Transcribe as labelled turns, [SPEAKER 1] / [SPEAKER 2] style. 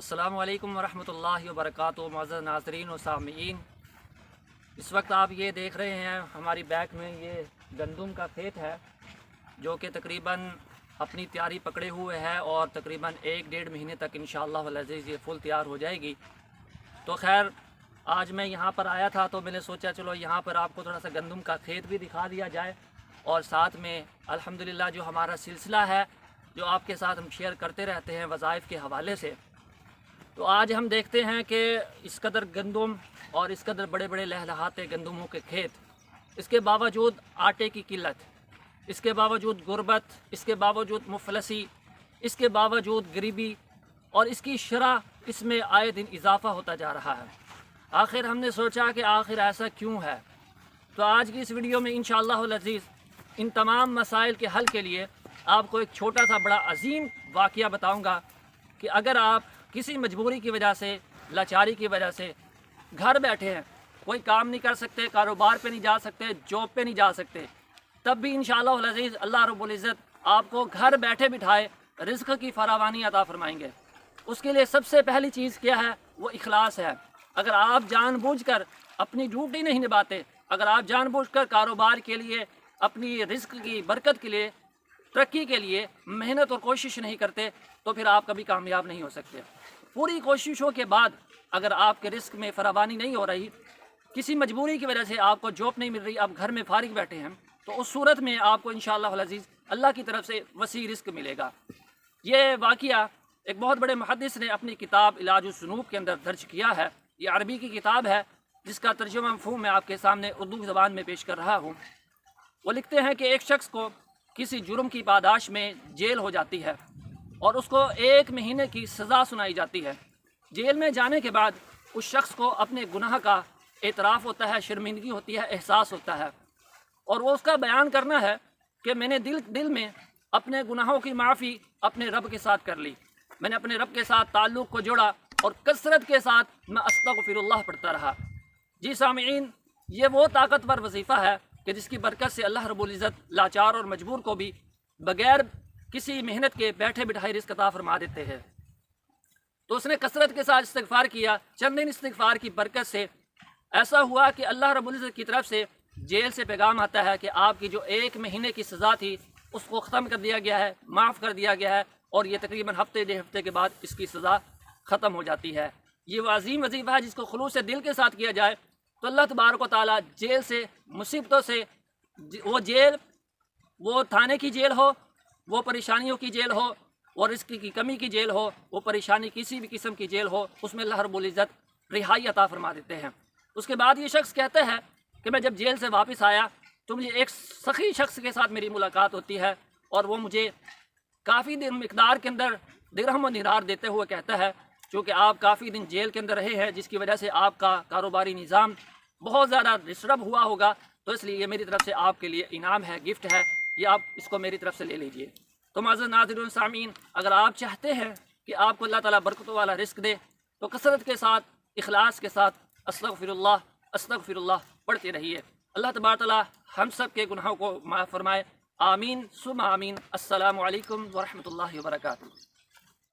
[SPEAKER 1] السلام علیکم ورحمۃ اللہ وبرکاتہ۔ معزز ناظرین و سامعین، اس وقت آپ یہ دیکھ رہے ہیں ہماری بیک میں یہ گندم کا کھیت ہے جو کہ تقریباً اپنی تیاری پکڑے ہوئے ہے اور تقریباً 1-1.5 مہینے تک انشاءاللہ العزیز یہ فل تیار ہو جائے گی۔ تو خیر آج میں یہاں پر آیا تھا تو میں نے سوچا چلو یہاں پر آپ کو تھوڑا سا گندم کا کھیت بھی دکھا دیا جائے اور ساتھ میں الحمدللہ جو ہمارا سلسلہ ہے جو آپ کے ساتھ ہم شیئر کرتے رہتے ہیں وظائف کے حوالے سے، تو آج ہم دیکھتے ہیں کہ اس قدر گندم اور اس قدر بڑے بڑے لہلہاتے گندموں کے کھیت، اس کے باوجود آٹے کی قلت، اس کے باوجود غربت، اس کے باوجود مفلسی، اس کے باوجود غریبی اور اس کی شرح اس میں آئے دن اضافہ ہوتا جا رہا ہے۔ آخر ہم نے سوچا کہ آخر ایسا کیوں ہے؟ تو آج کی اس ویڈیو میں انشاءاللہ العزیز ان تمام مسائل کے حل کے لیے آپ کو ایک چھوٹا سا بڑا عظیم واقعہ بتاؤں گا کہ اگر آپ کسی مجبوری کی وجہ سے، لاچاری کی وجہ سے گھر بیٹھے ہیں، کوئی کام نہیں کر سکتے، کاروبار پہ نہیں جا سکتے، جاب پہ نہیں جا سکتے، تب بھی انشاءاللہ العزیز اللہ رب العزت آپ کو گھر بیٹھے بٹھائے رزق کی فراوانی عطا فرمائیں گے۔ اس کے لیے سب سے پہلی چیز کیا ہے؟ وہ اخلاص ہے۔ اگر آپ جان بوجھ کر اپنی ڈیوٹی نہیں نبھاتے، اگر آپ جان بوجھ کر کاروبار کے لیے، اپنی رزق کی برکت کے لیے، ترقی کے لیے محنت اور کوشش نہیں کرتے تو پھر آپ کبھی کامیاب نہیں ہو سکتے۔ پوری کوششوں کے بعد اگر آپ کے رزق میں فراوانی نہیں ہو رہی، کسی مجبوری کی وجہ سے آپ کو جاب نہیں مل رہی، آپ گھر میں فارغ بیٹھے ہیں، تو اس صورت میں آپ کو انشاءاللہ العزیز اللہ کی طرف سے وسیع رزق ملے گا۔ یہ واقعہ ایک بہت بڑے محدث نے اپنی کتاب علاج الذنوب کے اندر درج کیا ہے۔ یہ عربی کی کتاب ہے جس کا ترجمہ مفہوم میں آپ کے سامنے اردو زبان میں پیش کر رہا ہوں۔ وہ لکھتے ہیں کہ ایک شخص کو کسی جرم کی پاداش میں جیل ہو جاتی ہے اور اس کو 1 مہینے کی سزا سنائی جاتی ہے۔ جیل میں جانے کے بعد اس شخص کو اپنے گناہ کا اعتراف ہوتا ہے، شرمندگی ہوتی ہے، احساس ہوتا ہے، اور وہ اس کا بیان کرنا ہے کہ میں نے دل میں اپنے گناہوں کی معافی اپنے رب کے ساتھ کر لی، میں نے اپنے رب کے ساتھ تعلق کو جوڑا اور کثرت کے ساتھ میں استغفر اللہ پڑھتا رہا۔ جی سامعین، یہ وہ طاقتور وظیفہ ہے کہ جس کی برکت سے اللہ رب العزت لاچار اور مجبور کو بھی بغیر کسی محنت کے بیٹھے بٹھائے رزق عطا فرما دیتے ہیں۔ تو اس نے کثرت کے ساتھ استغفار کیا۔ چند دن استغفار کی برکت سے ایسا ہوا کہ اللہ رب العزت کی طرف سے جیل سے پیغام آتا ہے کہ آپ کی جو 1 مہینے کی سزا تھی اس کو ختم کر دیا گیا ہے، معاف کر دیا گیا ہے، اور یہ تقریباً ہفتے 1.5 ہفتے کے بعد اس کی سزا ختم ہو جاتی ہے۔ یہ وہ عظیم وظیفہ ہے جس کو خلوص دل کے ساتھ کیا جائے تو اللہ تبارک و تعالیٰ جیل سے، مصیبتوں سے، وہ جیل، وہ تھانے کی جیل ہو، وہ پریشانیوں کی جیل ہو، اور رزق کی کمی کی جیل ہو، وہ پریشانی کسی بھی قسم کی جیل ہو، اس میں اللہ رب العزت رہائی عطا فرما دیتے ہیں۔ اس کے بعد یہ شخص کہتا ہے کہ میں جب جیل سے واپس آیا تو مجھے ایک سخی شخص کے ساتھ میری ملاقات ہوتی ہے اور وہ مجھے کافی دن مقدار کے اندر درہم و دینار دیتے ہوئے کہتا ہے چونکہ آپ کافی دن جیل کے اندر رہے ہیں جس کی وجہ سے آپ کا کاروباری نظام بہت زیادہ ڈسٹرب ہوا ہوگا، تو اس لیے یہ میری طرف سے آپ کے لیے انعام ہے، گفٹ ہے، یہ آپ اس کو میری طرف سے لے لیجئے۔ تو معزز ناظرین سامعین، اگر آپ چاہتے ہیں کہ آپ کو اللہ تعالیٰ برکتوں والا رزق دے تو کثرت کے ساتھ، اخلاص کے ساتھ استغفر اللہ پڑھتے رہیے۔ اللہ تبارک تعالیٰ ہم سب کے گناہوں کو معاف فرمائے، آمین ثم آمین۔ السلام علیکم ورحمۃ اللہ وبرکاتہ۔